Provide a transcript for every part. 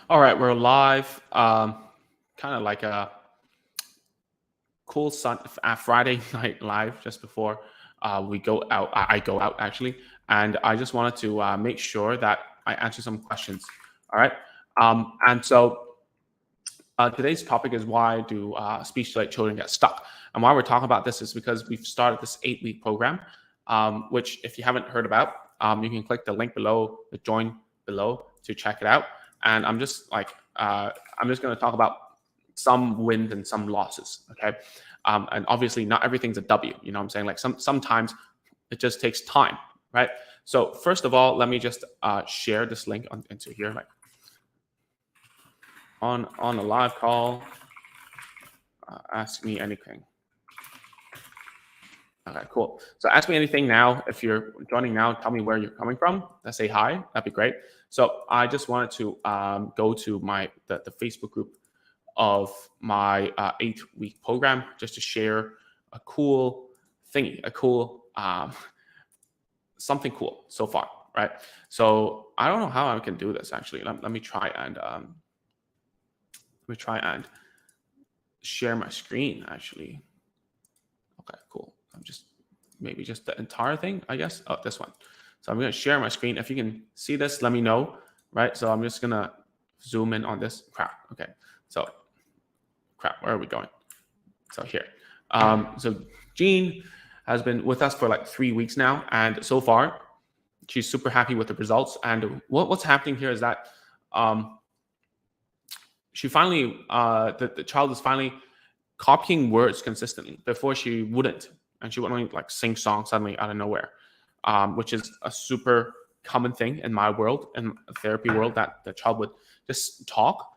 All right, we're live. Kind of like a cool Friday night live just before we go out. I go out actually, and I just wanted to make sure that I answer some questions. All right, and so today's topic is why do speech delayed children get stuck? And why we're talking about this is because we've started this 8-week program, which if you haven't heard about, you can click the link below, the join below to check it out. And I'm just going to talk about some wins and some losses. Okay. And obviously not everything's a W, you know what I'm saying? Like sometimes it just takes time, right? So first of all, let me just share this link into here, like on a live call, ask me anything. Okay, cool. So ask me anything now. If you're joining now, tell me where you're coming from. Let's say hi. That'd be great. So I just wanted to go to the Facebook group of my 8-week program just to share a cool thingy, a cool something cool so far, right? So I don't know how I can do this actually. Let me try and share my screen actually. Okay, cool. I'm just maybe just the entire thing, I guess. Oh, this one. So I'm going to share my screen. If you can see this, let me know, right? So I'm just going to zoom in on this. Crap. Okay. So crap, where are we going? So here. So Jean has been with us for like 3 weeks now. And so far, she's super happy with the results. And what's happening here is that she finally, the child is finally copying words consistently. Before she wouldn't, and she would only like sing songs suddenly out of nowhere, which is a super common thing in my world, in the therapy world, that the child would just talk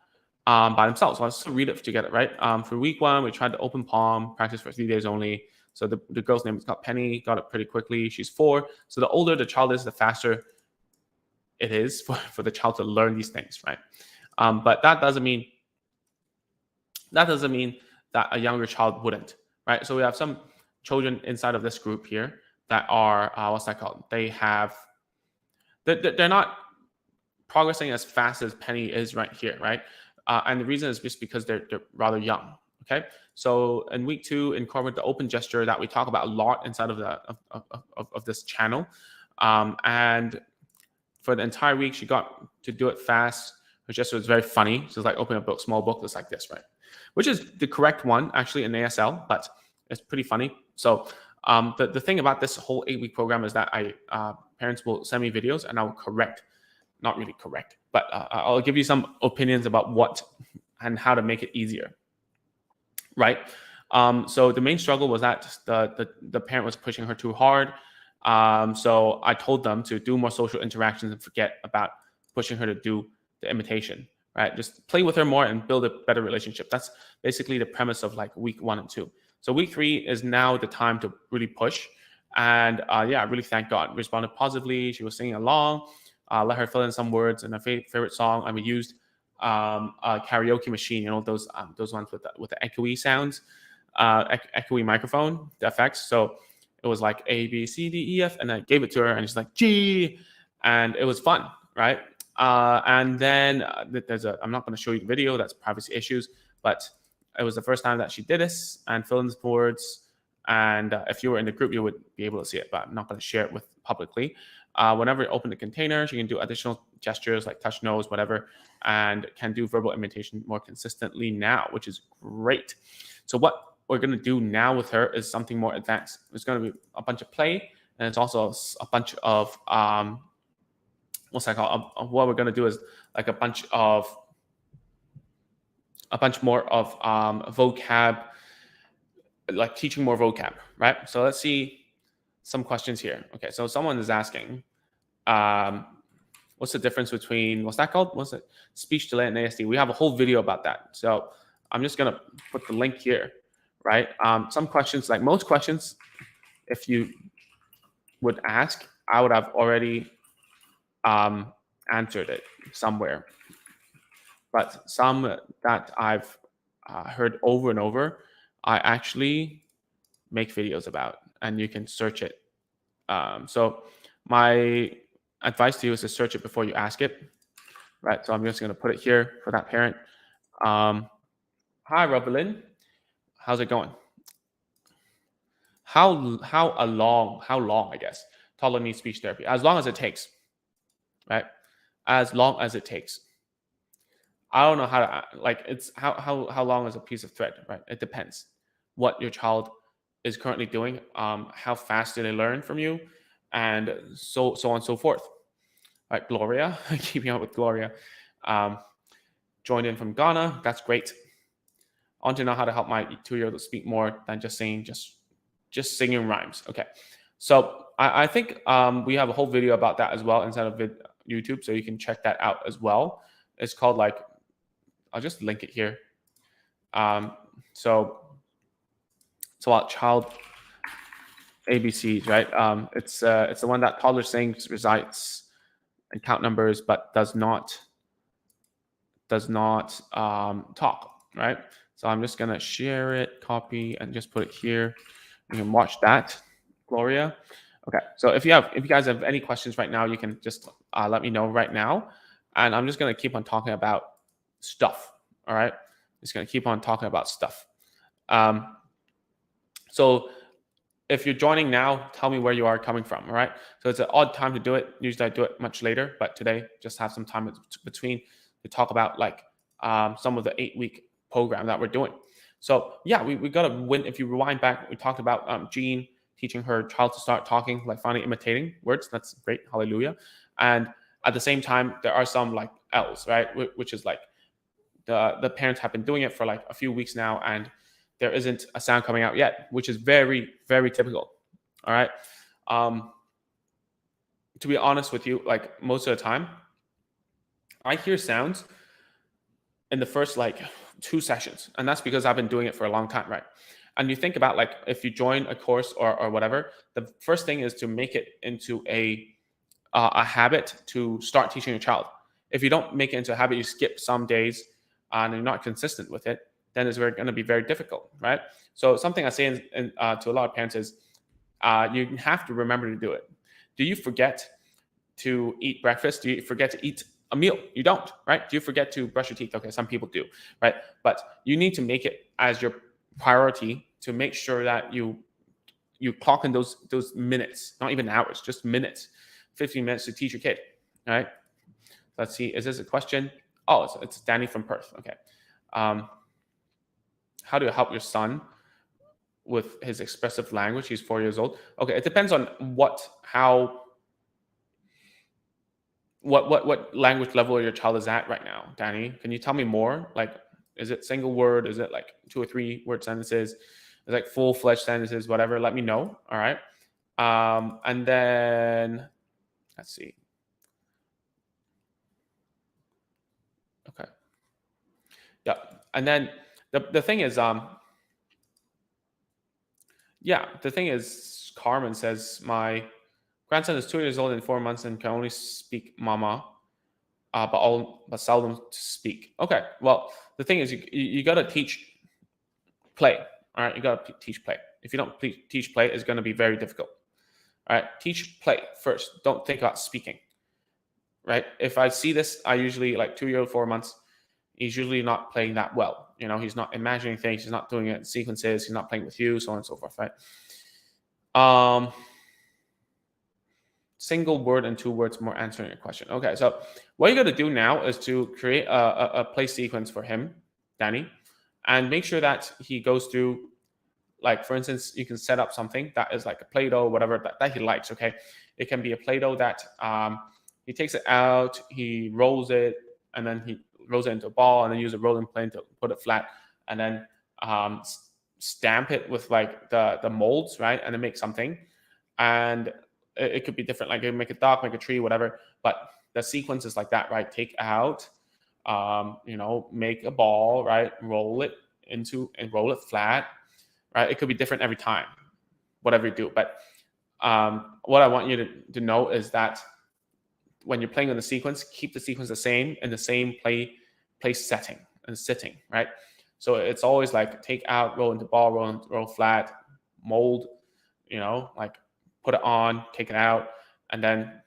by themselves. So let's read it to get it right. For week 1, we tried to open palm, practice for 3 days only. So the girl's name is got Penny, got it pretty quickly. She's 4. So the older the child is, the faster it is for the child to learn these things, right? But that doesn't mean that a younger child wouldn't, right? So we have some children inside of this group here that are, what's that called? They're not progressing as fast as Penny is right here, right? And the reason is just because they're rather young, okay? So in week 2, incorporate the open gesture that we talk about a lot inside of this channel. And for the entire week, she got to do it fast. Her gesture was very funny. She's like, open a book, small book, just like this, right? Which is the correct one actually in ASL, but it's pretty funny. So the thing about this whole 8-week program is that parents will send me videos and I will correct, not really correct, but I'll give you some opinions about what and how to make it easier, right? So the main struggle was that the parent was pushing her too hard. So I told them to do more social interactions and forget about pushing her to do the imitation, right? Just play with her more and build a better relationship. That's basically the premise of like week 1 and 2. So week 3 is now the time to really push. And yeah, I really thank God. Responded positively. She was singing along. Let her fill in some words in her favorite song. And we used a karaoke machine, you know, those ones with the echoey sounds, echoey microphone, the effects. So it was like A, B, C, D, E, F, and I gave it to her, and she's like G, and it was fun, right? And then I'm not going to show you the video, that's privacy issues, but it was the first time that she did this and fill in the words. And if you were in the group, you would be able to see it, but I'm not going to share it with publicly. Whenever you open the container, she can do additional gestures like touch, nose, whatever, and can do verbal imitation more consistently now, which is great. So what we're going to do now with her is something more advanced. It's going to be a bunch of play, and it's also a bunch of what's that called? What we're going to do is like a bunch more of vocab, like teaching more vocab, right? So let's see some questions here. Okay, so someone is asking, what's the difference between, what's that called? What's it? Speech delay and ASD. We have a whole video about that. So I'm just going to put the link here, right? Some questions, like most questions, if you would ask, I would have already answered it somewhere. But some that I've heard over and over, I actually make videos about, and you can search it. So my advice to you is to search it before you ask it, right? So I'm just going to put it here for that parent. Um, Hi, Robalyn. How's it going? How long, I guess, toddler needs speech therapy? As long as it takes, right? As long as it takes. I don't know how to like it's how long is a piece of thread, right? It depends what your child is currently doing, how fast do they learn from you, and so on and so forth. Right, Gloria, keeping up with Gloria, um, joined in from Ghana. That's great. I want to know how to help my 2-year-old speak more than just singing rhymes. Okay, so I think we have a whole video about that as well inside of YouTube, so you can check that out as well. It's called like I'll just link it here. Um, so it's about child ABCs, right? It's the one that toddler sings, recites, and count numbers, but does not talk, right? So I'm just gonna share it, copy, and just put it here. You can watch that, Gloria. Okay, so if you guys have any questions right now, you can just let me know right now, and I'm just gonna keep on talking about stuff. All right, just gonna keep on talking about stuff. Um, so if you're joining now, tell me where you are coming from. All right. So it's an odd time to do it. Usually I do it much later, but today just have some time between to talk about like some of the 8-week program that we're doing. So yeah, we got to win. If you rewind back, we talked about Jean teaching her child to start talking, like finally imitating words. That's great. Hallelujah. And at the same time, there are some like L's, right? Which is like the parents have been doing it for like a few weeks now, and there isn't a sound coming out yet, which is very, very typical. All right. Um, to be honest with you, like most of the time, I hear sounds in the first like 2 sessions, and that's because I've been doing it for a long time, right? And you think about like if you join a course or whatever, the first thing is to make it into a habit to start teaching your child. If you don't make it into a habit, you skip some days and you're not consistent with it, then it's going to be very difficult, right? So something I say to a lot of parents is you have to remember to do it. Do you forget to eat breakfast? Do you forget to eat a meal? You don't, right? Do you forget to brush your teeth? Okay, some people do, right? But you need to make it as your priority to make sure that you clock in those minutes, not even hours, just minutes, 15 minutes to teach your kid. All right. Let's see. Is this a question? Oh, it's Danny from Perth. Okay. How do you help your son with his expressive language? He's 4 years old. Okay. It depends on what language level your child is at right now. Danny, can you tell me more? Like, is it single word? Is it like 2 or 3 word sentences? Is it like full-fledged sentences? Whatever. Let me know. All right. And then let's see. Okay. Yeah. And then the thing is, the thing is, Carmen says my grandson is 2 years old and 4 months and can only speak mama, but seldom speak. Okay. Well, the thing is, you got to teach play. All right. You got to teach play. If you don't teach play, it's going to be very difficult. All right. Teach play first. Don't think about speaking. Right. If I see this, I usually like 2 year old, 4 months. He's usually not playing that well. You know, he's not imagining things. He's not doing it in sequences. He's not playing with you, so on and so forth, right? Single word and 2 words more answering your question. Okay, so what you got to do now is to create a play sequence for him, Danny, and make sure that he goes through, like, for instance, you can set up something that is like a Play-Doh, whatever that he likes, okay? It can be a Play-Doh that he takes it out, he rolls it, and then he rolls it into a ball, and then use a rolling pin to put it flat, and then stamp it with like the molds, right? And then make something. And it could be different, like make a dog, make a tree, whatever. But the sequence is like that, right? Take out, make a ball, right? Roll it into and roll it flat, right? It could be different every time, whatever you do. But what I want you to know is that when you're playing on the sequence, keep the sequence the same in the same play setting and sitting, right? So it's always like take out, roll into ball, roll flat, mold, like put it on, take it out, and then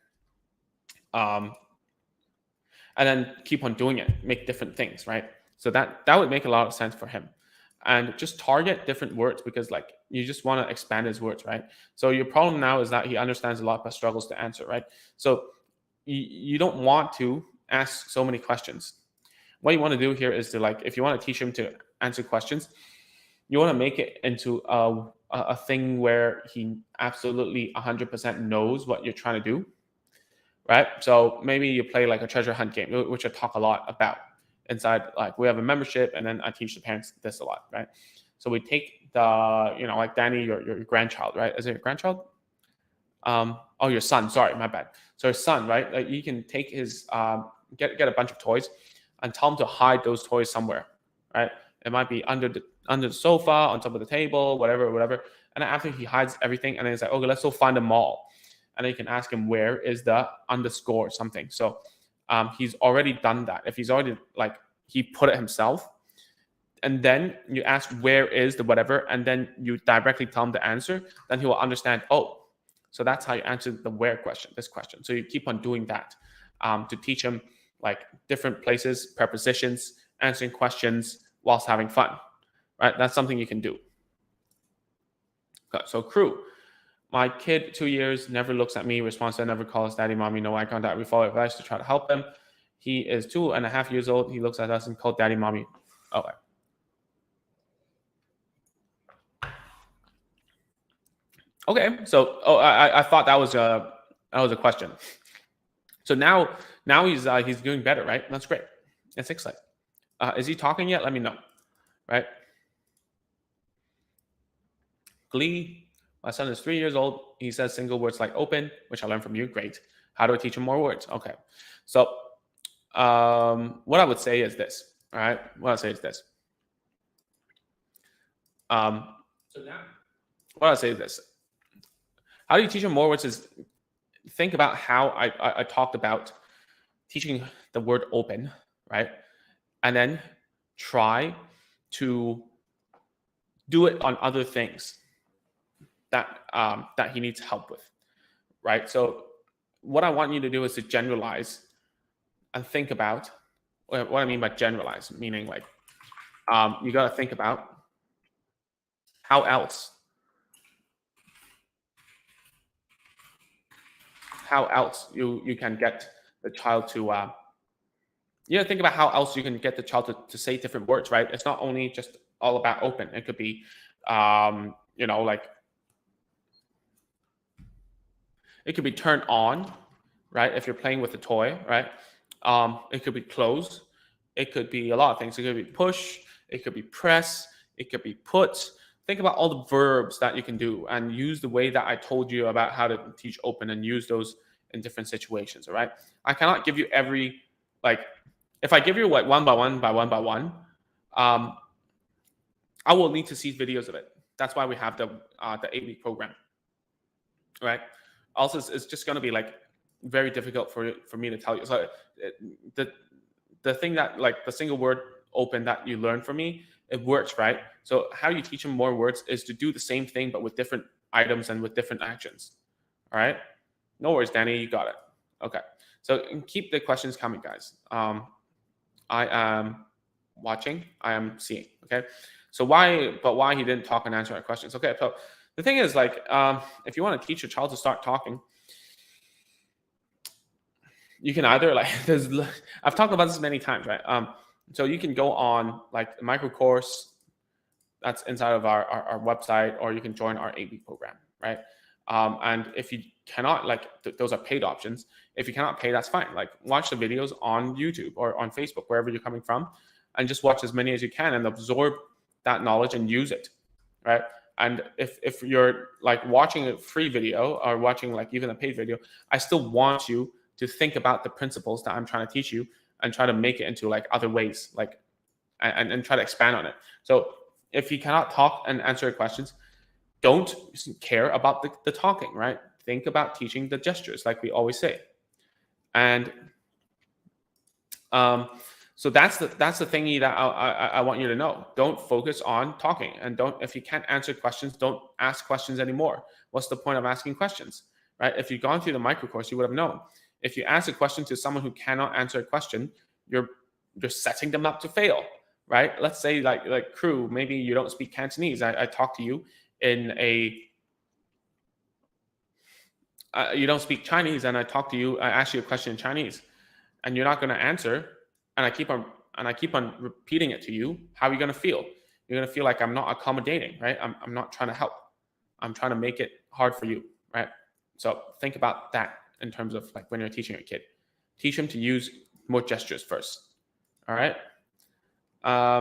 and then keep on doing it, make different things, right? So that would make a lot of sense for him. And just target different words, because like you just want to expand his words, right? So your problem now is that he understands a lot but struggles to answer, right? So you don't want to ask so many questions. What you want to do here is to, like, if you want to teach him to answer questions, you want to make it into a thing where he absolutely 100% knows what you're trying to do, right? So maybe you play like a treasure hunt game, which I talk a lot about inside. Like, we have a membership, and then I teach the parents this a lot, right? So we take the, like Danny, your grandchild, right? Is it your grandchild? Oh, your son. Sorry, my bad. So his son, right? Like, you can take his get a bunch of toys and tell him to hide those toys somewhere, right? It might be under the sofa, on top of the table, whatever. And then after he hides everything, and then he's like, okay, let's go find them all. And then you can ask him, where is the underscore something? So he's already done that. If he's already, like, he put it himself, and then you ask where is the whatever, and then you directly tell him the answer, then he will understand, oh, so that's how you answer the where question, this question. So you keep on doing that to teach him like different places, prepositions, answering questions whilst having fun, right? That's something you can do. Okay, so crew. My kid, 2 years, never looks at me, responds to never calls daddy, mommy, no eye contact. We follow advice to try to help him. He is 2.5 years old. He looks at us and calls daddy, mommy. Okay. Okay. So, I thought that was a question. So now he's doing better, right? That's great. That's exciting. Is he talking yet? Let me know, right? Glee. My son is 3 years old. He says single words like open, which I learned from you. Great. How do I teach him more words? Okay. So what I would say is this. All right. What I say is this. So now, what I say is this. How do you teach him more words is think about how I talked about teaching the word open, right? And then try to do it on other things that he needs help with, right? So what I want you to do is to generalize and think about what I mean by generalize, meaning like you got to think about how else you can get the child to think about how else you can get the child to say different words, right? It's not only just all about open. It could be like it could be turned on, right? If you're playing with a toy, right? It could be close. It could be a lot of things. It could be push. It could be press. It could be put. Think about all the verbs that you can do and use the way that I told you about how to teach open and use those in different situations. All right. I cannot give you every, like, if I give you like one by one, I will need to see videos of it. That's why we have the 8-week program. Right. Also, it's just going to be like very difficult for me to tell you. So the thing that, like, the single word open that you learn from me, it works, right? So how you teach them more words is to do the same thing but with different items and with different actions. All right. No worries, Danny, you got it. Okay. So keep the questions coming, guys. I am watching. I am seeing. Okay. So why he didn't talk and answer our questions? Okay. So the thing is, like, if you want to teach your child to start talking, you can either, like, I've talked about this many times, right? So you can go on like a micro course that's inside of our website, or you can join our 8-week program, right? And if you cannot, like, those are paid options. If you cannot pay, that's fine. Like, watch the videos on YouTube or on Facebook, wherever you're coming from, and just watch as many as you can and absorb that knowledge and use it, right? And if you're like watching a free video or watching like even a paid video, I still want you to think about the principles that I'm trying to teach you and try to make it into like other ways, like, and try to expand on it. So if you cannot talk and answer questions, don't care about the talking, right? Think about teaching the gestures, like we always say. And so that's the thingy that I want you to know. Don't focus on talking, and if you can't answer questions, don't ask questions anymore. What's the point of asking questions, right? If you've gone through the micro course, you would have known. If you ask a question to someone who cannot answer a question, you're you're setting them up to fail, right? Let's say like crew, maybe you don't speak Cantonese. I talk to you in a you don't speak Chinese, and I talk to you, I ask you a question in Chinese, and you're not going to answer, and I keep on repeating it to you. How are you going to feel? You're going to feel like I'm not accommodating, right? I'm not trying to help. I'm trying to make it hard for you, right? So think about that in terms of like when you're teaching your kid, teach them to use more gestures first. All right.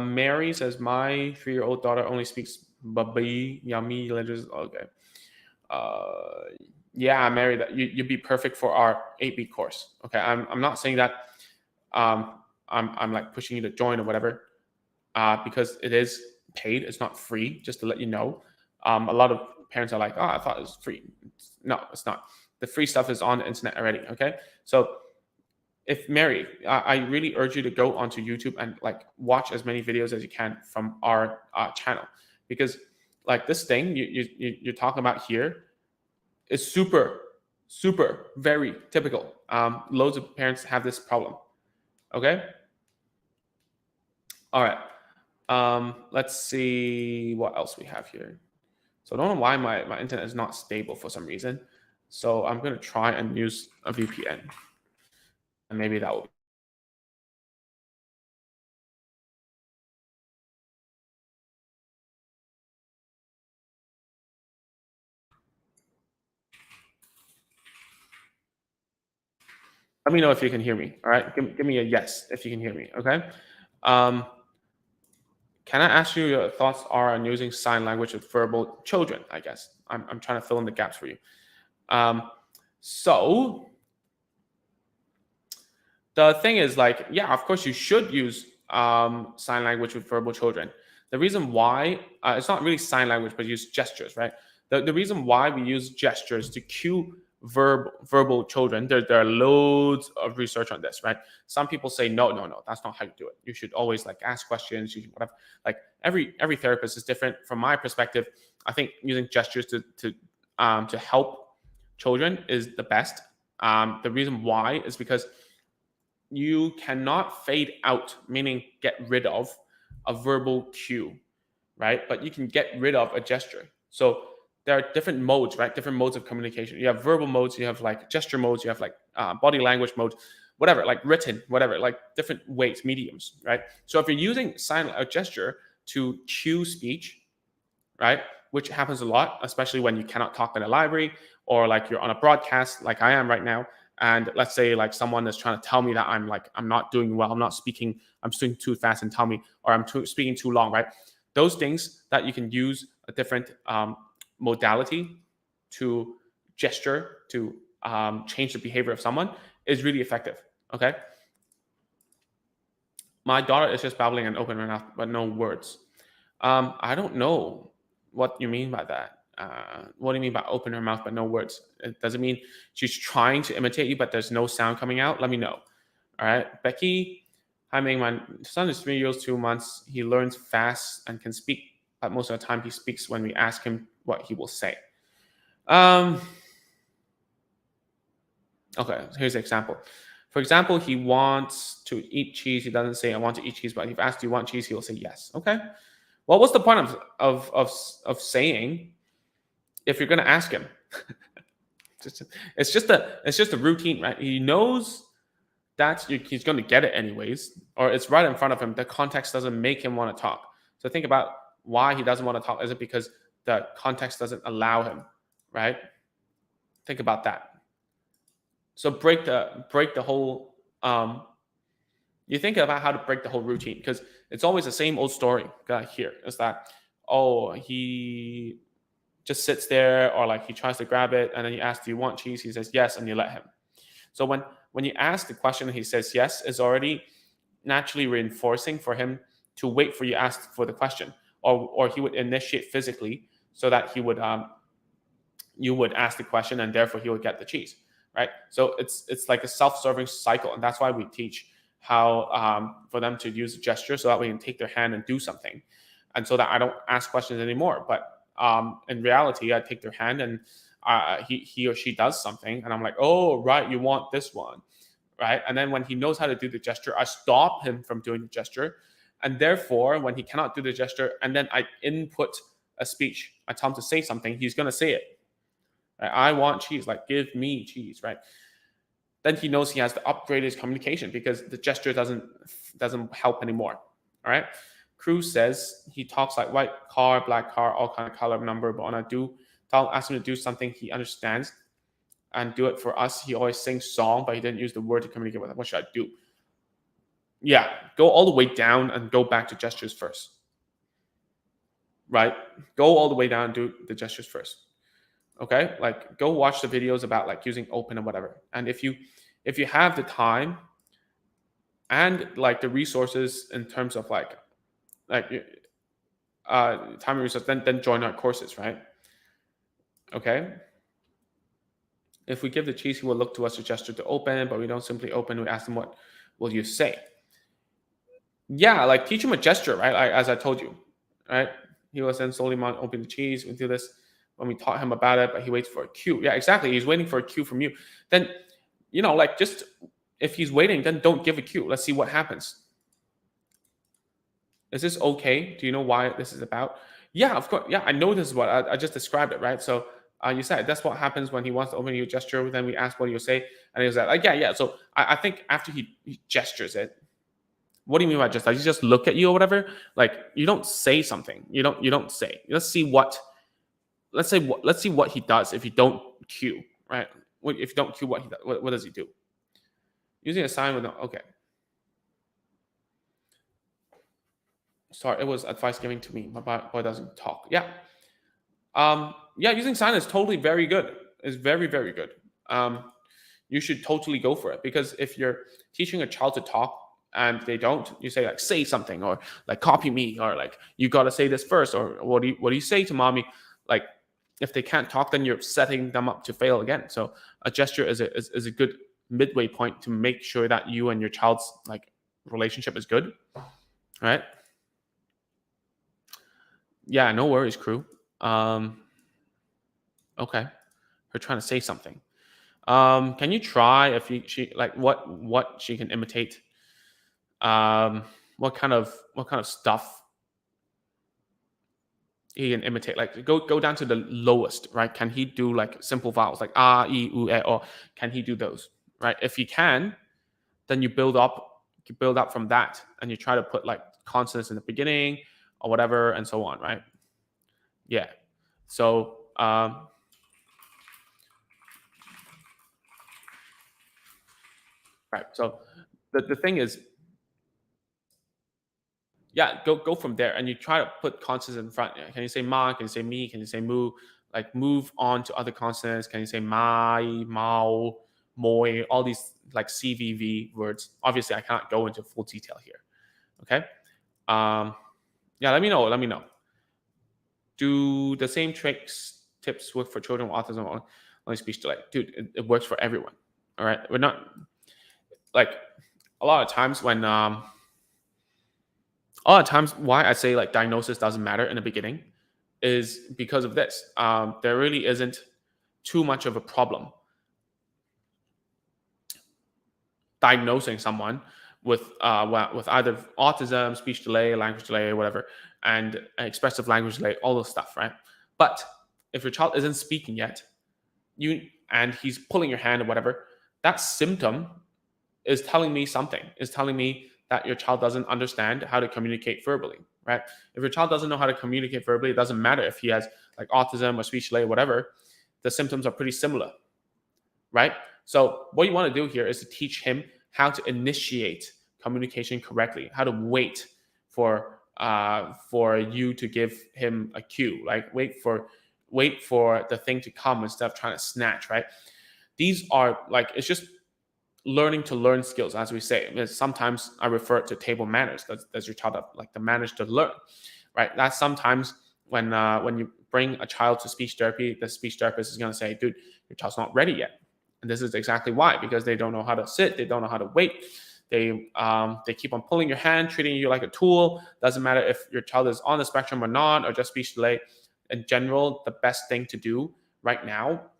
Mary says my 3-year-old daughter only speaks babi yummy letters. Okay. Uh, yeah, Mary, that you'd be perfect for our 8B course. Okay, I'm not saying that I'm like pushing you to join or whatever, because it is paid. It's not free. Just to let you know, a lot of parents are like, oh, I thought it was free. No, it's not. The free stuff is on the internet already. Okay, so if Mary, I really urge you to go onto YouTube and like watch as many videos as you can from our channel, because like this thing you're talking about here is super very typical. Loads of parents have this problem. Okay. All right. Let's see what else we have here. So I don't know why my internet is not stable for some reason. So I'm going to try and use a VPN. And maybe that will be. Let me know if you can hear me. All right. Give me a yes if you can hear me. Okay. Um, can I ask you your thoughts are on using sign language with verbal children? I guess I'm trying to fill in the gaps for you. Um, so the thing is, like, yeah, of course you should use sign language with verbal children. The reason why it's not really sign language, but use gestures, right? The reason why we use gestures to cue verbal children, there are loads of research on this, right? Some people say no, that's not how you do it. You should always like ask questions, you should whatever. Like every therapist is different. From my perspective, I think using gestures to help children is the best. The reason why is because you cannot fade out, meaning get rid of a verbal cue, right? But you can get rid of a gesture. So there are different modes, right? Different modes of communication. You have verbal modes, you have like gesture modes, you have like body language modes, whatever, like written, whatever, like different ways, mediums, right? So if you're using a gesture to cue speech, right? Which happens a lot, especially when you cannot talk in a library or like you're on a broadcast, like I am right now. And let's say like someone is trying to tell me that I'm not doing well, I'm not speaking, I'm speaking too fast, and tell me, or speaking too long, right? Those things that you can use a different modality to gesture to change the behavior of someone is really effective. Okay. My daughter is just babbling and open her mouth, but no words. I don't know what you mean by that. What do you mean by open her mouth but no words? It doesn't mean she's trying to imitate you, but there's no sound coming out. Let me know. All right, Becky. Hi, Ming. My son is 3 years, 2 months. He learns fast and can speak, but most of the time he speaks when we ask him what he will say. Okay, here's an example. For example, he wants to eat cheese. He doesn't say, I want to eat cheese, but if asked, do you want cheese? He'll say yes. Okay. Well, what's the point of saying if you're going to ask him? It's just a routine, right? He knows that he's going to get it anyways, or it's right in front of him. The context doesn't make him want to talk. So think about why he doesn't want to talk. Is it because the context doesn't allow him, right? Think about that. So break the whole. You think about how to break the whole routine, because it's always the same old story here. Is that, oh, he just sits there, or like he tries to grab it and then you ask, do you want cheese? He says yes, and you let him. So when you ask the question and he says yes, it's already naturally reinforcing for him to wait for you to ask for the question, or he would initiate physically so that he would you would ask the question and therefore he would get the cheese, right? So it's like a self-serving cycle, and that's why we teach how for them to use a gesture so that we can take their hand and do something, and so that I don't ask questions anymore. But in reality, I take their hand and he or she does something, and I'm like, oh right, you want this one, right? And then when he knows how to do the gesture, I stop him from doing the gesture, and therefore when he cannot do the gesture, and then I input a speech, I tell him to say something, he's gonna say it. Right? I want cheese, like give me cheese, right? Then he knows he has to upgrade his communication because the gesture doesn't help anymore. All right. Cruz says he talks like white car, black car, all kind of color number, but when I do ask him to do something he understands and do it for us, he always sings song, but he didn't use the word to communicate with it. What should I do? Yeah, go all the way down and go back to gestures first. Right? Go all the way down and do the gestures first. Okay, like go watch the videos about like using open and whatever. And if you have the time and like the resources in terms of like time and resource, then join our courses, right? Okay. If we give the cheese, he will look to us to gesture to open, but we don't simply open. We ask him, what will you say? Yeah, like teach him a gesture, right? Like, as I told you, right? He was then slowly open the cheese. We do this when we taught him about it, but he waits for a cue. Yeah, exactly. He's waiting for a cue from you. Then, like just if he's waiting, then don't give a cue. Let's see what happens. Is this okay? Do you know why this is about? Yeah, of course. Yeah, I know this is what I just described it, right? So you said that's what happens when he wants to open your gesture. Then we ask what you say, and he was like, yeah. So I think after he gestures it, what do you mean by just like you just look at you or whatever? Like you don't say something. You don't say. Let's see what he does if you don't cue, right? If you don't cue what he does, what does he do? Using a sign with no okay. Sorry, it was advice giving to me. My boy doesn't talk. Yeah. Yeah, using sign is totally very good. It's very, very good. You should totally go for it because if you're teaching a child to talk and they don't, you say like say something or like copy me or like you gotta say this first or what do you say to mommy? Like if they can't talk, then you're setting them up to fail again. So a gesture is a good midway point to make sure that you and your child's like relationship is good. All right. Yeah, no worries, crew. Okay. We're trying to say something. Can you try if she like what she can imitate? What kind of stuff he can imitate? Like go down to the lowest, right? Can he do like simple vowels like ah, e, u, e, or can he do those? Right? If he can, then you build up from that, and you try to put like consonants in the beginning or whatever, and so on, right? Yeah. So right. So the thing is, yeah, go from there, and you try to put consonants in front. Yeah, can you say ma? Can you say me? Can you say mu? Like move on to other consonants. Can you say mai, mao, moi? All these like CVV words. Obviously, I cannot go into full detail here. Okay. Yeah. Let me know. Let me know. Do the same tips work for children with autism or only speech delay? Dude, it works for everyone. All right. We're not like a lot of times when a lot of times why I say like diagnosis doesn't matter in the beginning is because of this. There really isn't too much of a problem diagnosing someone with either autism, speech delay, language delay, whatever, and expressive language delay, all those stuff, right? But if your child isn't speaking yet, and he's pulling your hand or whatever, that symptom is telling me something. Is telling me that your child doesn't understand how to communicate verbally, right? If your child doesn't know how to communicate verbally, it doesn't matter if he has like autism or speech delay, whatever. The symptoms are pretty similar, right? So what you want to do here is to teach him how to initiate communication correctly, how to wait for you to give him a cue, like wait for the thing to come instead of trying to snatch, right? These are like it's just learning to learn skills, as we say. Sometimes I refer to table manners. That's your child like the manners to learn, right? That's sometimes when you bring a child to speech therapy, the speech therapist is going to say, "Dude, your child's not ready yet," and this is exactly why, because they don't know how to sit, they don't know how to wait. They keep on pulling your hand, treating you like a tool. Doesn't matter if your child is on the spectrum or not, or just speech delay. In general, the best thing to do right now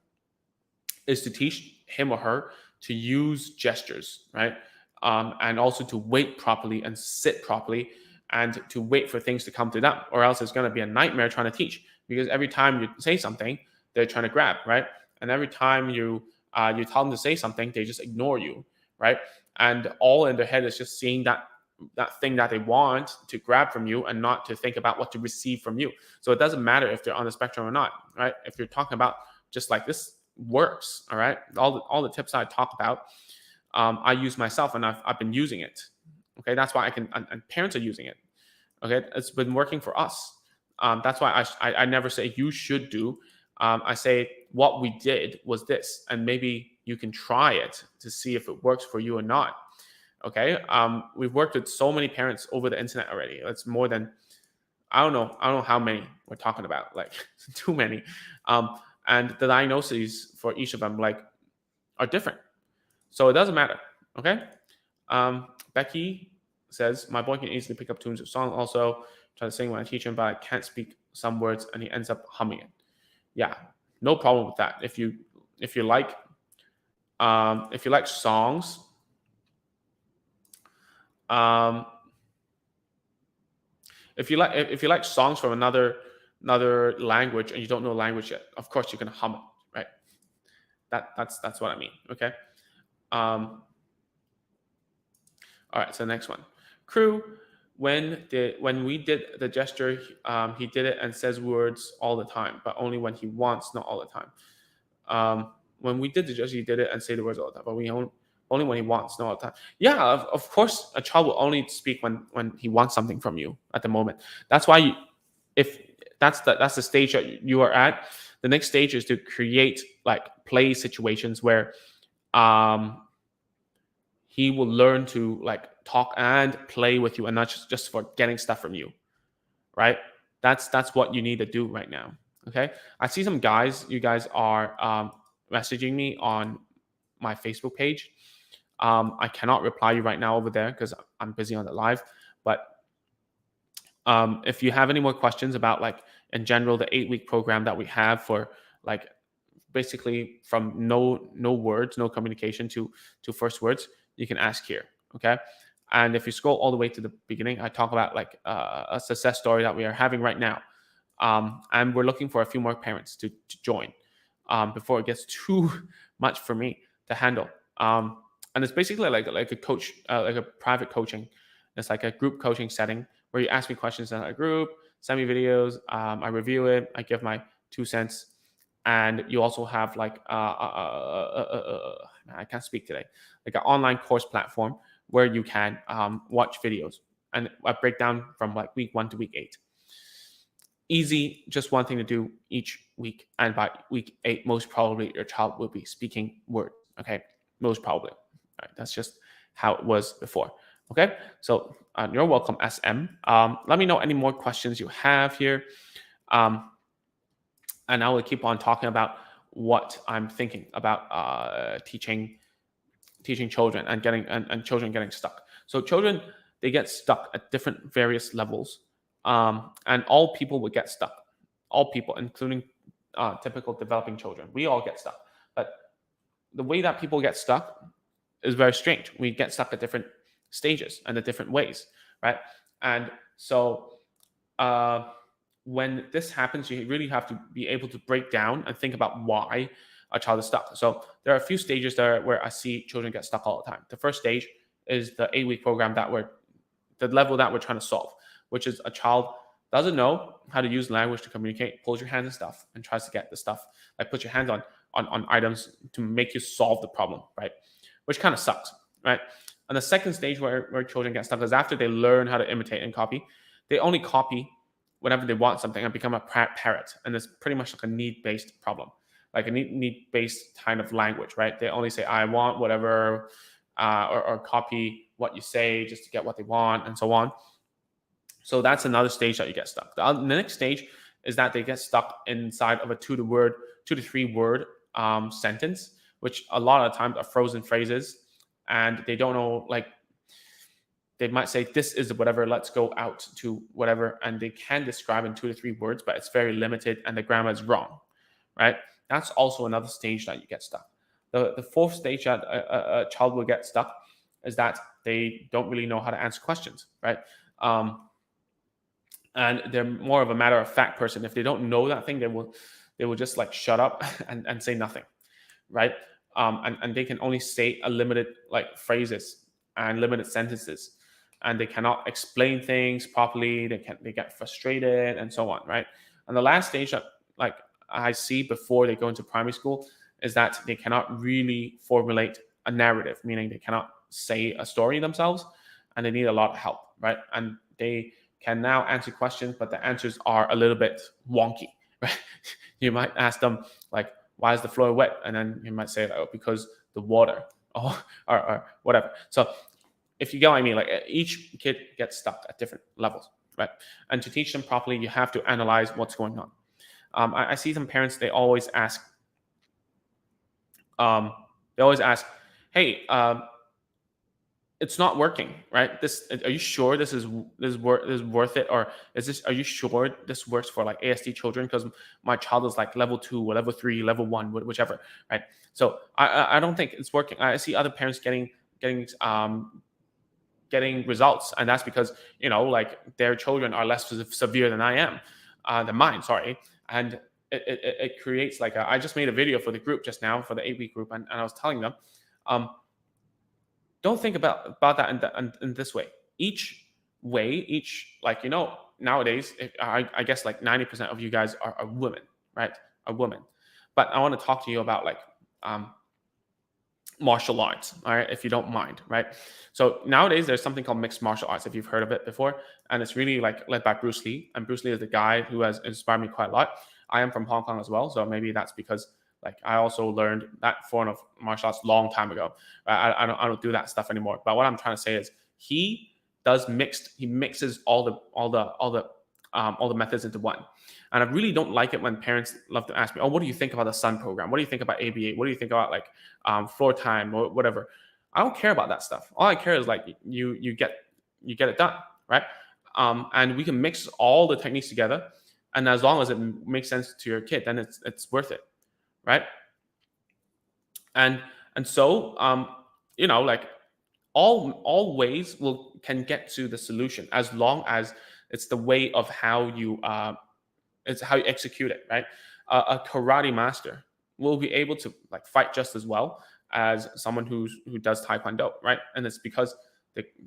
is to teach him or her to use gestures, right? And also to wait properly and sit properly and to wait for things to come to them, or else it's going to be a nightmare trying to teach, because every time you say something, they're trying to grab, right? And every time you tell them to say something, they just ignore you, right? And all in their head is just seeing that thing that they want to grab from you and not to think about what to receive from you. So it doesn't matter if they're on the spectrum or not, right? If you're talking about just like this works, all right? All the tips I talk about, I use myself, and I've been using it. Okay, that's why I can, and parents are using it. Okay, it's been working for us. That's why I never say you should do. I say what we did was this, and maybe you can try it to see if it works for you or not. Okay, we've worked with so many parents over the internet already. It's more than, I don't know how many we're talking about, like too many. And the diagnoses for each of them like are different, so it doesn't matter. Okay. Becky says my boy can easily pick up tunes of song. Also, try to sing when I teach him, but I can't speak some words, and he ends up humming it. Yeah, no problem with that. If you like songs, um, if you like songs from another language and you don't know language yet, of course you can hum it, right? That's what I mean. Okay. Um, all right. So the next one, crew. When we did the gesture, he did it and says words all the time, but only when he wants, not all the time. When we did the gesture, he did it and say the words all the time, but only when he wants, not all the time. Yeah, of course, a child will only speak when he wants something from you at the moment. That's why if that's the stage that you are at, the next stage is to create like play situations where um he will learn to like talk and play with you, and not just for getting stuff from you, right? That's what you need to do right now. Okay, I see some guys, you guys are messaging me on my Facebook page. I cannot reply you right now over there because I'm busy on the live. But if you have any more questions about like in general the 8-week program that we have for like basically from no words, no communication to first words, you can ask here. Okay. And if you scroll all the way to the beginning, I talk about like a success story that we are having right now. And we're looking for a few more parents to join before it gets too much for me to handle. And it's basically like a coach, like a private coaching. It's like a group coaching setting where you ask me questions in a group, send me videos, I review it, I give my 2 cents, and you also have like I can't speak today, like an online course platform where you can watch videos, and I break down from like week 1 to week 8. Easy, just one thing to do each week, and by week 8, most probably your child will be speaking words. Okay, most probably. All right, that's just how it was before. Okay, so you're welcome, SM. Let me know any more questions you have here. And I will keep on talking about what I'm thinking about teaching children and children getting stuck. So children, they get stuck at different various levels, and all people would get stuck. All people, including typical developing children, we all get stuck. But the way that people get stuck is very strange. We get stuck at different stages and the different ways, right? And so when this happens, you really have to be able to break down and think about why a child is stuck. So there are a few stages there where I see children get stuck all the time. The first stage is the 8-week program the level that we're trying to solve, which is a child doesn't know how to use language to communicate, pulls your hands and stuff, and tries to get the stuff, like put your hands on items to make you solve the problem, right? Which kind of sucks, right? And the second stage where children get stuck is after they learn how to imitate and copy. They only copy whenever they want something and become a parrot. And it's pretty much like a need-based problem, like a need-based kind of language, right? They only say, I want whatever, or copy what you say just to get what they want, and so on. So that's another stage that you get stuck. The next stage is that they get stuck inside of a 2 to 3 word sentence, which a lot of times are frozen phrases, and they don't know, like, they might say, this is whatever, let's go out to whatever, and they can describe in 2 to 3 words, but it's very limited and the grammar is wrong, right? That's also another stage that you get stuck. The fourth stage that a child will get stuck is that they don't really know how to answer questions, right? Um, and they're more of a matter of fact person. If they don't know that thing, they will just like shut up and say nothing, right? And they can only say a limited like phrases and limited sentences, and they cannot explain things properly. They get frustrated and so on, right? And the last stage that like I see before they go into primary school is that they cannot really formulate a narrative, meaning they cannot say a story themselves, and they need a lot of help, right? And they can now answer questions, but the answers are a little bit wonky, right? You might ask them like, why is the floor wet? And then you might say, oh, because the water, or whatever. So if you get what I mean, like each kid gets stuck at different levels, right? And to teach them properly, you have to analyze what's going on. I see some parents, um, they always ask, hey, it's not working, right? This, are you sure this is worth it, or are you sure this works for like ASD children? Because my child is like level 2 or level 3, level 1, whichever, right? So I don't think it's working. I see other parents getting results, and that's because like their children are less severe than I am, than mine. Sorry, and it creates like I just made a video for the group just now for the 8-week group, and I was telling them. Um, don't think about that in this way. Each like nowadays, I guess like 90% of you guys are women, right? Are women, but I want to talk to you about like um, martial arts, all right, if you don't mind, right? So nowadays there's something called mixed martial arts, if you've heard of it before, and it's really like led by Bruce Lee, and Bruce Lee is the guy who has inspired me quite a lot. I am from Hong Kong as well, so maybe that's because like I also learned that form of martial arts long time ago. I don't do that stuff anymore. But what I'm trying to say is he mixes all the methods into one. And I really don't like it when parents love to ask me, "Oh, what do you think about the Sun program? What do you think about ABA? What do you think about like floor time or whatever?" I don't care about that stuff. All I care is like you get it done, right? And we can mix all the techniques together, and as long as it makes sense to your kid, then it's worth it, right? And so like all ways will can get to the solution as long as it's the way of how you it's how you execute it, right? A karate master will be able to like fight just as well as someone who does taekwondo, right? And it's because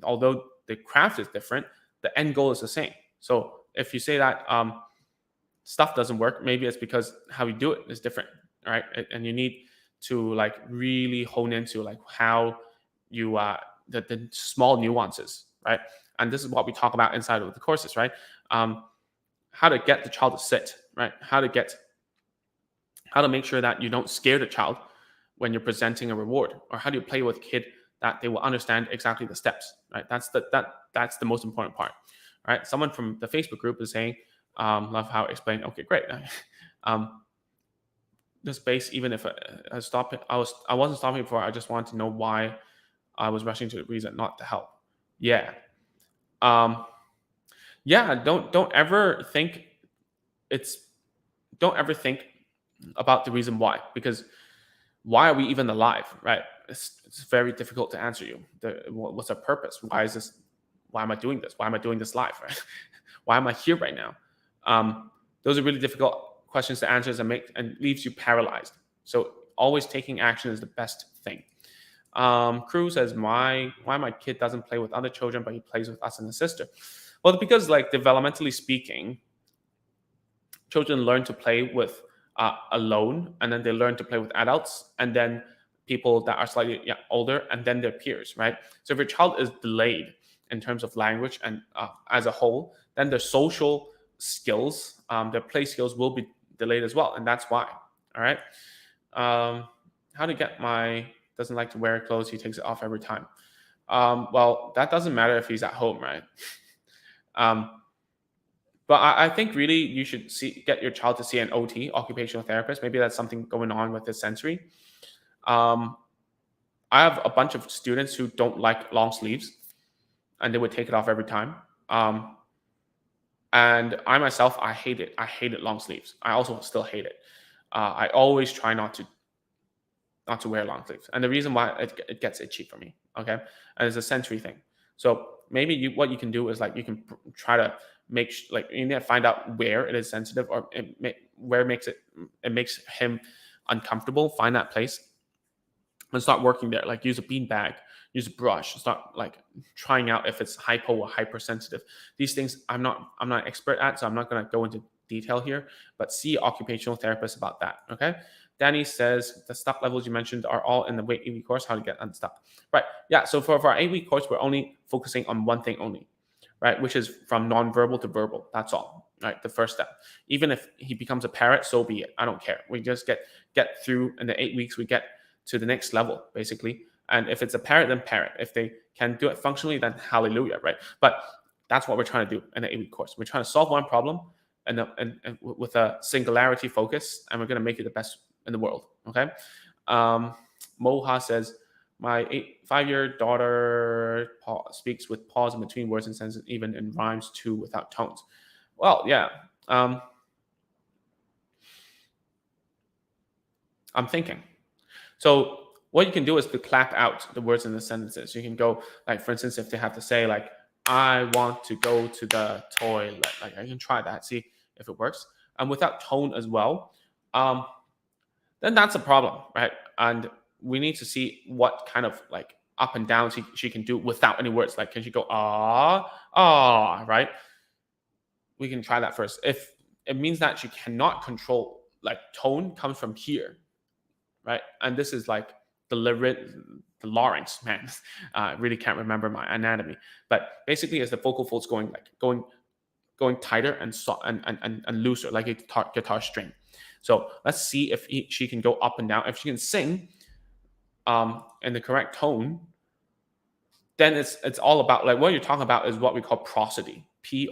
although the craft is different, the end goal is the same. So if you say that stuff doesn't work, maybe it's because how you do it is different, right? And you need to like really hone into like how you the small nuances, right? And this is what we talk about inside of the courses, right? How to get the child to sit, right? How to make sure that you don't scare the child when you're presenting a reward, or how do you play with a kid that they will understand exactly the steps, right? That's the most important part, right? Someone from the Facebook group is saying, love how I explained. Okay, great. um, the space, even if I stopped, I wasn't stopping before. I just wanted to know why I was rushing to the reason, not to help. Yeah. Um, yeah. Don't ever think it's don't ever think about the reason why, because why are we even alive, right? It's very difficult to answer you. What's our purpose? Why am I doing this? Why am I doing this live, right? Why am I here right now? Those are really difficult questions to answer and leaves you paralyzed. So always taking action is the best thing. Crew says, why my kid doesn't play with other children, but he plays with us and his sister? Well, because like developmentally speaking, children learn to play with alone, and then they learn to play with adults, and then people that are slightly older, and then their peers, right? So if your child is delayed in terms of language and as a whole, then their social skills, their play skills will be delayed as well, and that's why. All right. How to get my doesn't like to wear clothes, he takes it off every time. Well, that doesn't matter if he's at home, right? But I think really you should get your child to see an OT, occupational therapist. Maybe that's something going on with his sensory. Um, I have a bunch of students who don't like long sleeves, and they would take it off every time. And I myself, I hate it. I hated long sleeves. I also still hate it. I always try not to not to wear long sleeves. And the reason why it gets itchy for me, okay, and it's a sensory thing. So maybe what you can do is like you can try to like you need to find out where it is sensitive or where it makes him uncomfortable. Find that place and start working there. Like use a bean bag, use a brush, start like trying out if it's hypo or hypersensitive. These things I'm not expert at, so I'm not going to go into detail here, but see occupational therapists about that. Okay. Danny says the stuck levels you mentioned are all in the 8-week course, how to get unstuck. Right. Yeah. So for our 8-week course, we're only focusing on one thing only, right? Which is from nonverbal to verbal. That's all. Right. The first step. Even if he becomes a parrot, so be it. I don't care. We just get through in the 8 weeks, we get to the next level, basically. And if it's a parrot, then parrot. If they can do it functionally, then hallelujah, right? But that's what we're trying to do in the 8-week course. We're trying to solve one problem and with a singularity focus, and we're going to make it the best in the world, okay? Moha says, my 5-year daughter speaks with pause in between words and sentences, even in rhymes too, without tones. Well, yeah. I'm thinking. So what you can do is to clap out the words in the sentences. You can go, like, for instance, if they have to say, like, I want to go to the toilet. Like, I can try that, see if it works. And without tone as well, then that's a problem, right? And we need to see what kind of, like, up and down she can do without any words. Like, can she go, right? We can try that first. If it means that she cannot control, like, tone comes from here, right? And this is like the larynx, man. I really can't remember my anatomy, but basically, as the vocal folds going tighter and and looser, like a guitar string. So let's see if she can go up and down. If she can sing in the correct tone, then it's all about, like, what you're talking about is what we call prosody. Prosody.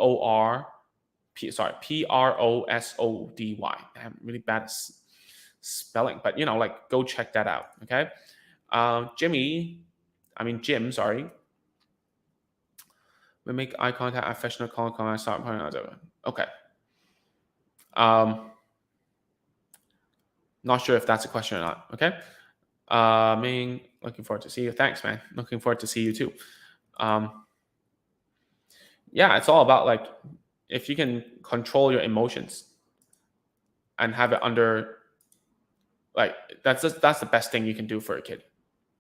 I'm really bad at spelling, but like, go check that out. Okay. Jim, sorry. We make eye contact, affectionate call, start pointing out. Okay. Not sure if that's a question or not. Okay. Ming, looking forward to see you. Thanks, man. Looking forward to see you too. Yeah, it's all about, like, if you can control your emotions and have it under, like, that's the best thing you can do for a kid,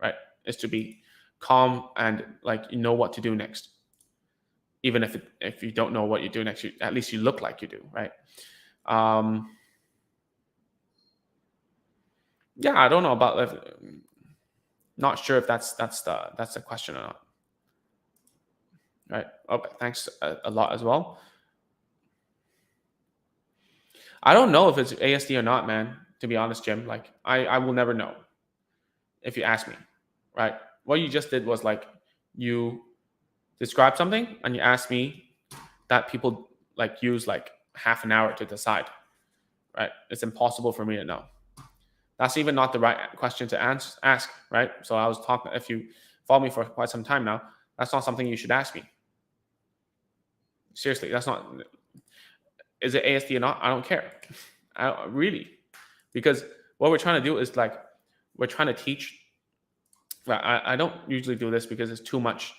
right? Is to be calm and, like, you know what to do next. Even if you don't know what you do next, at least you look like you do, right? Yeah, I don't know about. Not sure if that's the question or not. Right. Okay. Thanks a lot as well. I don't know if it's ASD or not, man. To be honest, Jim, like, I will never know if you ask me, right? What you just did was, like, you described something and you asked me that people, like, use, like, half an hour to decide, right? It's impossible for me to know. That's even not the right question to ask, right? So I was talking, if you follow me for quite some time now, that's not something you should ask me. Seriously, that's not. Is it ASD or not? I don't care. I don't, really, because what we're trying to do is, like, we're trying to teach. Well, I don't usually do this because it's too much.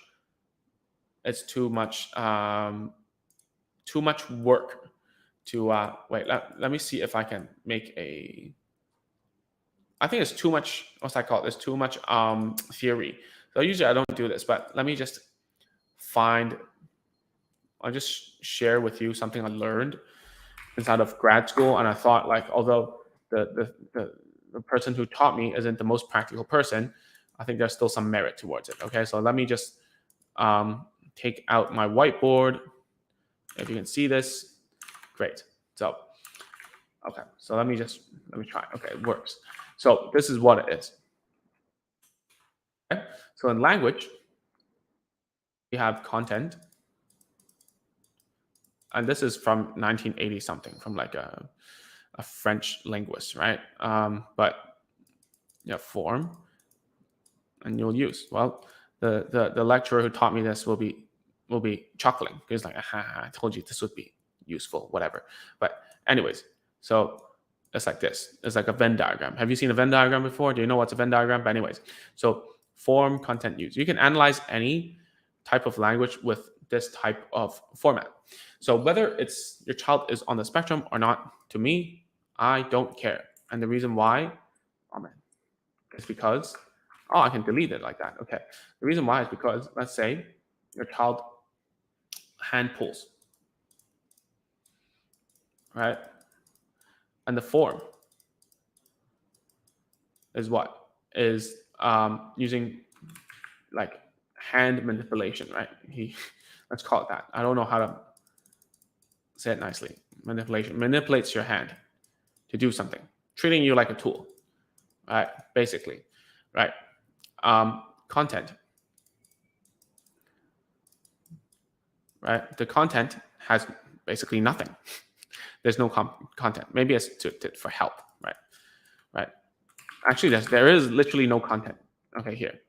It's too much. Too much work to wait. Let me see if I can make a. I think it's too much. What's that called? It's too much theory. So usually I don't do this, but let me just find. I'll just share with you something I learned inside of grad school, and I thought, like, although the person who taught me isn't the most practical person, I think there's still some merit towards it. Okay, so let me just take out my whiteboard. If you can see this, great. So, okay, so let me try. Okay, it works. So this is what it is. Okay? So in language, we have content, and this is from 1980 something, from, like, a French linguist, right? But form, and you'll use. Well, the lecturer who taught me this will be chuckling. He's like, I told you this would be useful, whatever. But anyways, so it's like this. It's like a Venn diagram. Have you seen a Venn diagram before? Do you know what's a Venn diagram? But anyways, so form, content, use. You can analyze any type of language with this type of format. So whether it's your child is on the spectrum or not, to me, I don't care. And the reason why, oh man, is because, oh, I can delete it like that. Okay. The reason why is because, let's say your child hand pulls, right? And the form is what? Is using like hand manipulation, right? Let's call it that. I don't know how to say it nicely. Manipulation manipulates your hand to do something, treating you like a tool, right? Basically, right? Content, right? The content has basically nothing. There's no content. Maybe it's for help, right? Right. Actually, there is literally no content. Okay, here,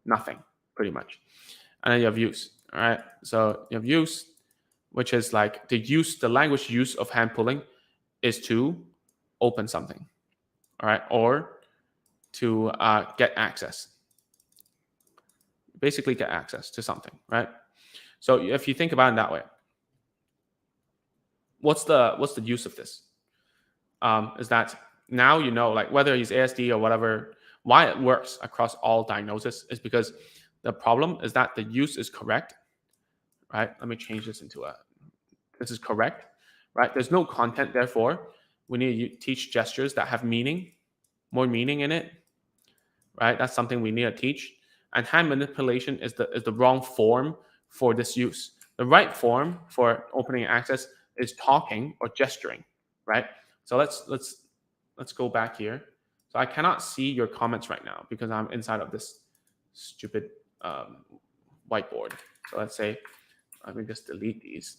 nothing, pretty much. And then you have use. All right. So you have use, which is like the language use of hand pulling is to open something. All right, or to get access. Basically, get access to something, right? So if you think about it that way, what's the use of this? Is that now you know, like whether he's ASD or whatever, why it works across all diagnosis is because the problem is that the use is correct, right? Let me change this into this is correct, right? There's no content, therefore we need to teach gestures that have meaning, more meaning in it, right? That's something we need to teach. And hand manipulation is the wrong form for this use. The right form for opening access is talking or gesturing, right? So let's go back here. So I cannot see your comments right now because I'm inside of this stupid whiteboard. So let's say, let me just delete these.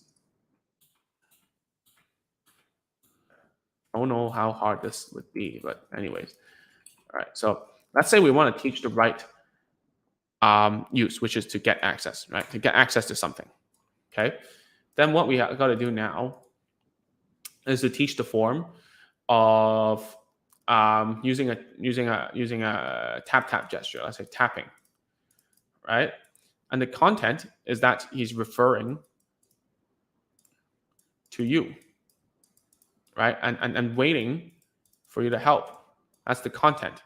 I don't know how hard this would be, but anyways. All right, so let's say we want to teach the right use, which is to get access, right? To get access to something, okay? Then what we got to do now is to teach the form of using a tap gesture. Let's say tapping, right? And the content is that he's referring to you, right? And waiting for you to help. That's the content.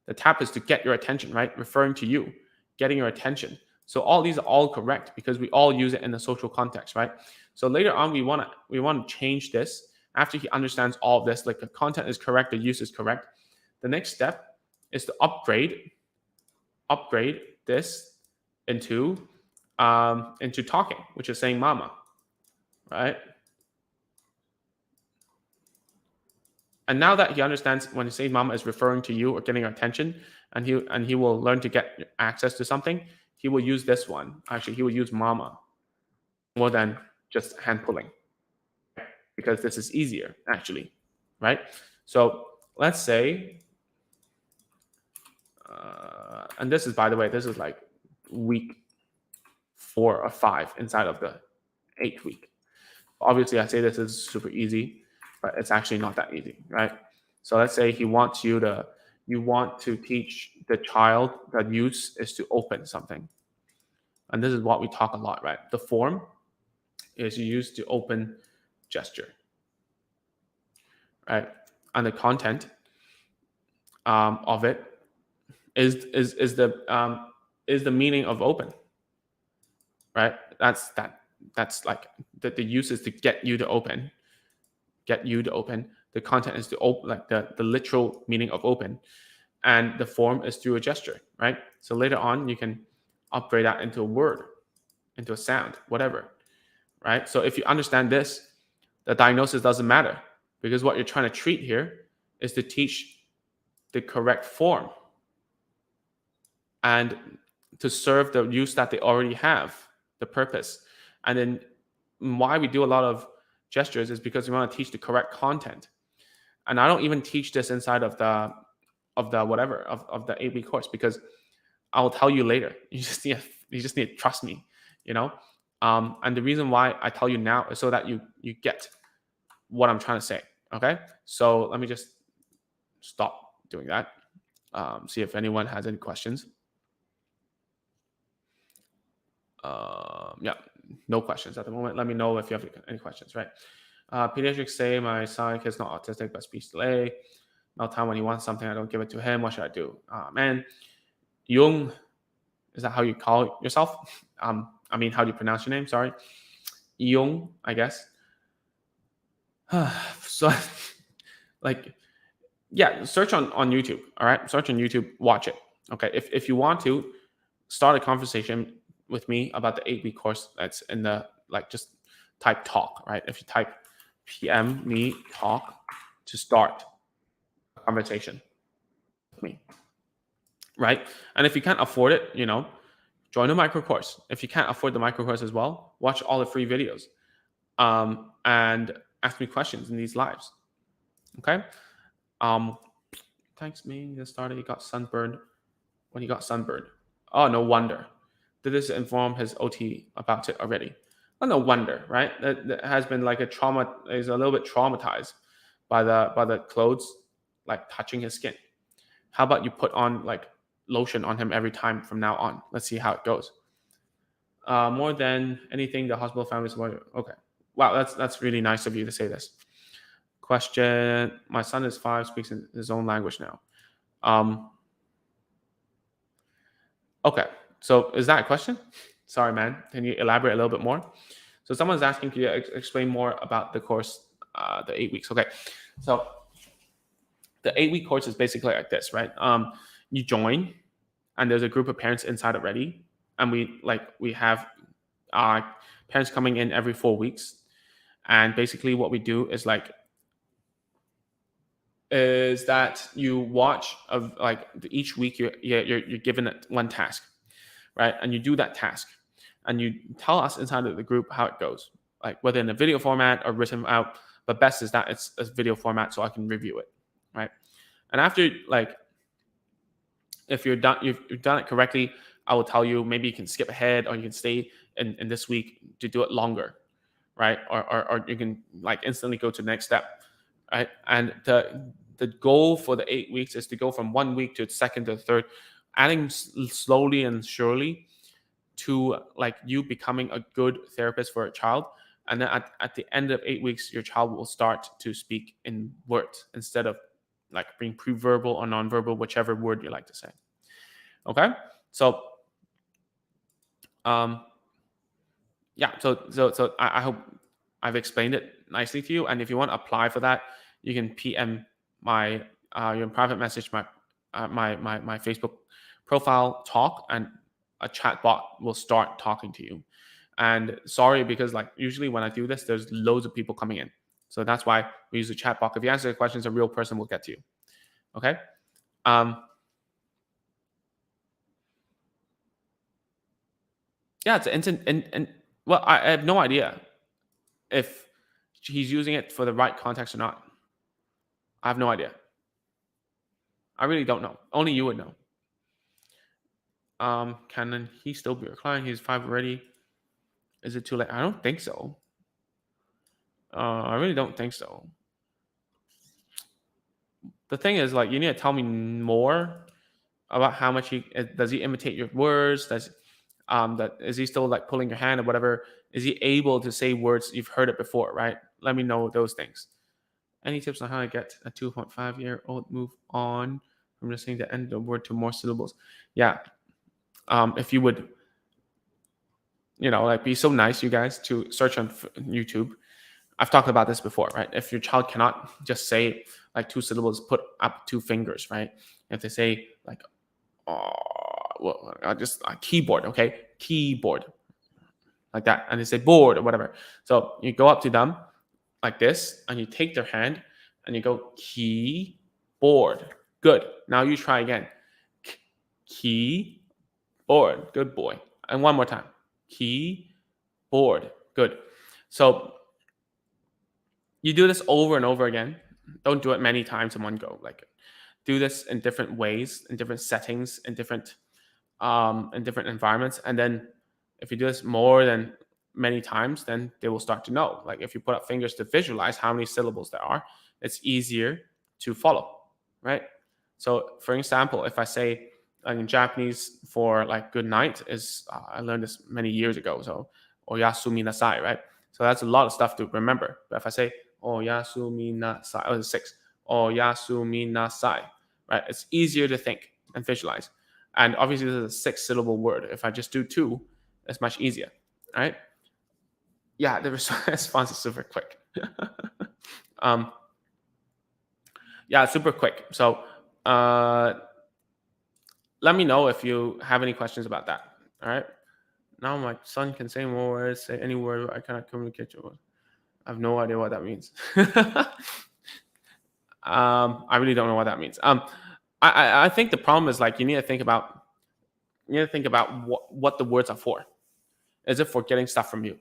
The tap is to get your attention, right? Referring to you, getting your attention. So all these are all correct because we all use it in the social context, right? So later on, we want to change this after he understands all of this. Like the content is correct, the use is correct. The next step is to upgrade this into talking, which is saying "mama," right? And now that he understands when he says "mama" is referring to you or getting your attention, and he will learn to get access to something, he will use this one. Actually, he will use "mama" more than just hand pulling, because this is easier, actually, right? So let's say, and this is, by the way, this is like week 4 or 5 inside of the 8th week. Obviously, I say this is super easy, but it's actually not that easy, right? So let's say you want to teach the child that use is to open something. And this is what we talk a lot, right? The form is used to open gesture, right? And the content of it is the meaning of open, right? That's like the use is to get you to open. The content is to open, like the literal meaning of open, and the form is through a gesture, right? So later on, you can upgrade that into a word, into a sound, whatever, right? So if you understand this, the diagnosis doesn't matter, because what you're trying to treat here is to teach the correct form and to serve the use that they already have, the purpose. And then why we do a lot of gestures is because we want to teach the correct content. And I don't even teach this inside of the whatever of the 8-week course, because I'll tell you later. You just need to trust me, you know. And the reason why I tell you now is so that you get what I'm trying to say, Okay, so let me just stop doing that. See if anyone has any questions. Yeah, no questions at the moment. Let me know if you have any questions, right? Pediatrics say my son is not autistic but speech delay. Now time when he wants something, I don't give it to him. What should I do? Man, Jung, is that how you call yourself? I mean, how do you pronounce your name? Sorry, Jung, I guess. So, like, yeah, search on YouTube. All right, search on YouTube, watch it. Okay, if you want to start a conversation with me about the 8-week course, that's in the, like, just type talk. Right, if you type PM me talk to start a conversation with me, right? And if you can't afford it, join a micro course. If you can't afford the micro course as well, watch all the free videos, and ask me questions in these lives. Okay. Um, thanks, me. This started. He got sunburned when he got sunburned. Oh, no wonder. Did this inform his OT about it already? Oh, no wonder, right? That has been like a trauma. Is a little bit traumatized by the clothes, like touching his skin. How about you put on like lotion on him every time from now on? Let's see how it goes. More than anything, the hospital families were okay. Wow, that's really nice of you to say this. Question: my son is 5, speaks in his own language now. Um, okay, so is that a question? Sorry, man. Can you elaborate a little bit more? So someone's asking, can you explain more about the course, the 8 weeks? Okay, so the 8-week course is basically like this, right? You join, and there's a group of parents inside already, and we have uh, parents coming in every 4 weeks, and basically what we do is that you watch of like each week you're given one task, right? And you do that task, and you tell us inside of the group how it goes, like whether in a video format or written out. But best is that it's a video format so I can review it, right? And after, like, if you've done it correctly, I will tell you maybe you can skip ahead or you can stay in this week to do it longer, right? Or you can like instantly go to the next step, right? And the goal for the 8 weeks is to go from 1 week to the second to the third, adding slowly and surely to like you becoming a good therapist for a child. And then at the end of 8 weeks, your child will start to speak in words instead of like being pre-verbal or non-verbal, whichever word you like to say. Okay, so um, yeah, so I hope I've explained it nicely to you. And if you want to apply for that, you can PM my your private message my Facebook profile talk, and a chat bot will start talking to you. And sorry, because like usually when I do this, there's loads of people coming in, so that's why we use a chat bot. If you answer the questions, a real person will get to you. Okay. Um, yeah, it's instant, and well, I have no idea if he's using it for the right context or not. I have no idea. I really don't know. Only you would know. Can he still be your client? He's 5 already. Is it too late? I don't think so. I really don't think so. The thing is, like, you need to tell me more about how much he does. He imitate your words? Does that is he still like pulling your hand or whatever? Is he able to say words you've heard it before? Right. Let me know those things. Any tips on how to get a 2.5-year-old move on from listening to end of the word to more syllables? Yeah. If you would, like, be so nice, you guys, to search on YouTube. I've talked about this before, right? If your child cannot just say like 2 syllables, put up 2 fingers, right? If they say like, oh, well, just a keyboard, okay? Keyboard, like that. And they say board or whatever. So you go up to them like this, and you take their hand and you go keyboard. Good. Now you try again. Keyboard. Good boy. And one more time. Keyboard. Good. So you do this over and over again. Don't do it many times in one go. Like, do this in different ways, in different settings, in different environments. And then if you do this more than many times, then they will start to know. Like if you put up fingers to visualize how many syllables there are, it's easier to follow, right? So, for example, if I say in Japanese for like good night is I learned this many years ago. So oyasumi nasai, right? So that's a lot of stuff to remember. But if I say oyasumi nasai, oh, it's six, oyasumi nasai, right? It's easier to think and visualize. And obviously, this is a six-syllable word. If I just do two, it's much easier, right? Yeah, the response is super quick. um, yeah, super quick. So let me know if you have any questions about that. All right. Now my son can say more words, say any word I cannot communicate with. I have no idea what that means. I really don't know what that means. I think the problem is like you need to think about what the words are for. Is it for getting stuff from you,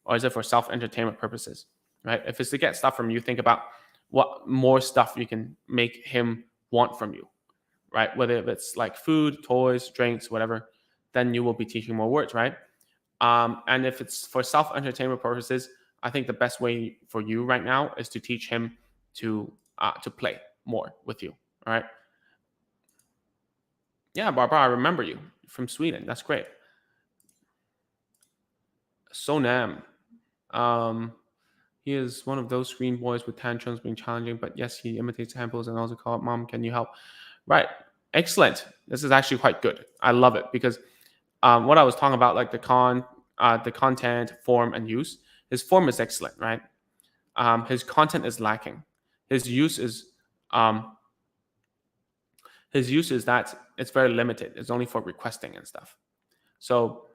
or is it for self-entertainment purposes? Right? If it's to get stuff from you, think about what more stuff you can make him want from you. Right? Whether it's like food, toys, drinks, whatever, then you will be teaching more words, right? And if it's for self-entertainment purposes, I think the best way for you right now is to teach him to play more with you. All right. Yeah, Barbara, I remember you from Sweden. That's great. Sonam. Um, he is one of those screen boys with tantrums being challenging, but yes, he imitates handles and also call mom, can you help? Right. Excellent. This is actually quite good. I love it because what I was talking about, like the content, form, and use. His form is excellent, right? His content is lacking. His use is um, that it's very limited. It's only for requesting and stuff. So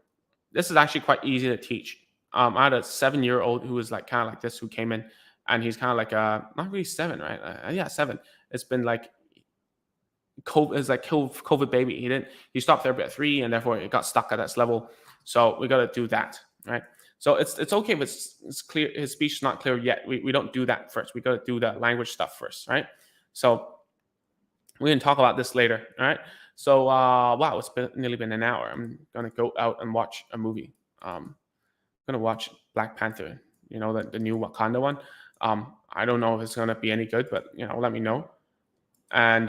this is actually quite easy to teach. I had a 7-year-old who was like kind of like this, who came in, and he's kind of like not really seven, right? Yeah, 7. It's been like COVID is like COVID baby. He stopped therapy at 3, and therefore it got stuck at that level. So we got to do that, right? So it's okay if it's clear his speech is not clear yet. We don't do that first. We got to do the language stuff first, right? So we can talk about this later, all right? So wow, it's nearly been an hour. I'm gonna go out and watch a movie. I'm gonna watch Black Panther. You know, the new Wakanda one. I don't know if it's gonna be any good, but let me know. And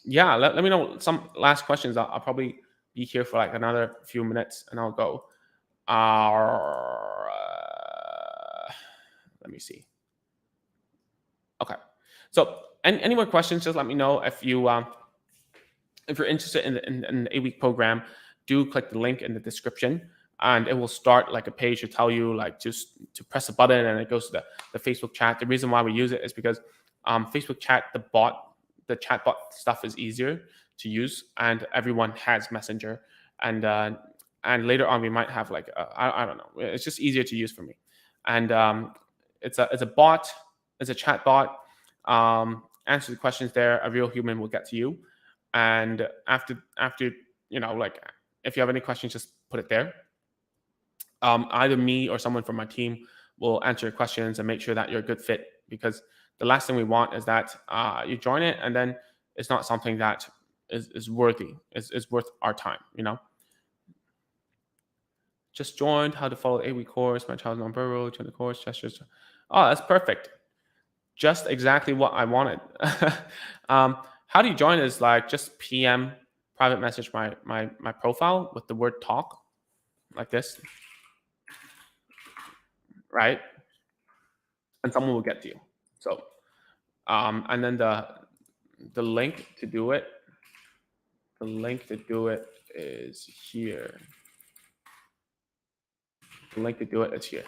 yeah, let me know some last questions. I'll probably be here for like another few minutes, and I'll go. Let me see. Okay. So, any more questions? Just let me know. If you're interested in the 8-week program, do click the link in the description, and it will start like a page to tell you like just to press a button, and it goes to the Facebook chat. The reason why we use it is because Facebook chat, the chatbot stuff is easier to use, and everyone has Messenger, and later on we might have like I don't know. It's just easier to use for me, and it's a bot, it's a chat bot. Answer the questions there. A real human will get to you, and after like if you have any questions, just put it there. Either me or someone from my team will answer your questions and make sure that you're a good fit, because the last thing we want is that you join it and then it's not something that is worthy, is worth our time. Just joined. How to follow 8-week course. My child's non-verbal. Join the course. Gestures. Oh, that's perfect. Just exactly what I wanted. How do you join? Is like just PM private message my profile with the word talk, like this, right? And someone will get to you. So, and then the link to do it. The link to do it is here. The link to do it is here.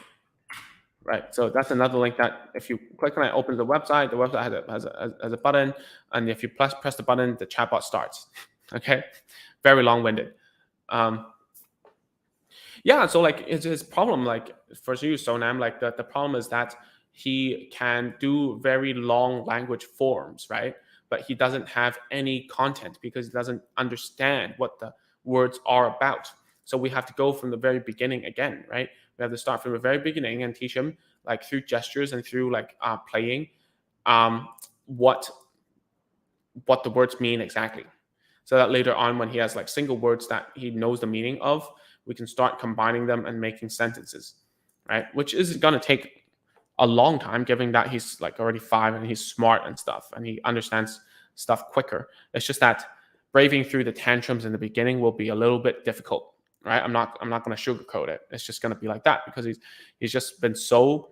Right. So that's another link that if you click on it, opens the website. The website has a button, and if you press the button, the chatbot starts. Okay. Very long-winded. Yeah. So like it's his problem. Like for you, Sonam, like the problem is that he can do very long language forms, right? But he doesn't have any content because he doesn't understand what the words are about. So we have to go from the very beginning again, right? We have to start from the very beginning and teach him like through gestures and through like playing what the words mean exactly. So that later on, when he has like single words that he knows the meaning of, we can start combining them and making sentences. right? Which is going to take a long time, given that he's like already 5 and he's smart and stuff and he understands stuff quicker. It's just that braving through the tantrums in the beginning will be a little bit difficult, right? I'm not going to sugarcoat it. It's just going to be like that because he's just been so,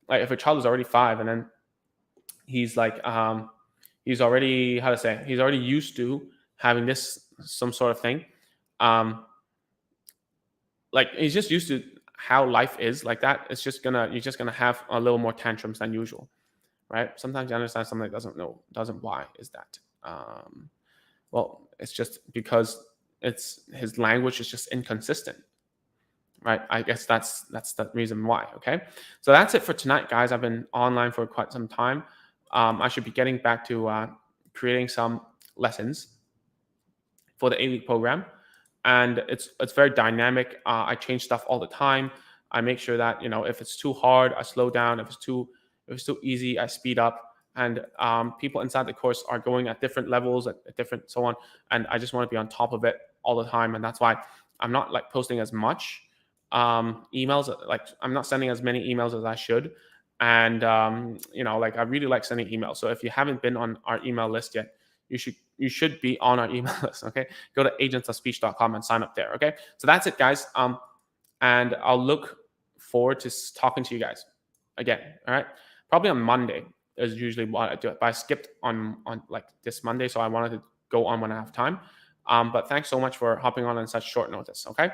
like, if a child is already 5 and then he's like he's already, how to say, he's already used to having this some sort of thing, um like he's just used to how life is like that. It's just gonna, you're just gonna have a little more tantrums than usual, right? Sometimes you understand something that doesn't why is that. Well, it's just because it's his language is just inconsistent, right? I guess that's the reason why. Okay, so that's it for tonight, guys. I've been online for quite some time. I should be getting back to creating some lessons for the 8-week program, and it's very dynamic. I change stuff all the time. I make sure that, if it's too hard, I slow down. If it's too easy, I speed up. And people inside the course are going at different levels, at different so on, and I just want to be on top of it all the time. And that's why I'm not like posting as much emails. Like, I'm not sending as many emails as I should. And like, I really like sending emails. So if you haven't been on our email list yet, you should be on our email list. Okay, go to agentsofspeech.com and sign up there. Okay, so that's it, guys. And I'll look forward to talking to you guys again. All right, probably on Monday is usually what I do it, but I skipped on like this Monday, so I wanted to go on when I have time. But thanks so much for hopping on such short notice. Okay,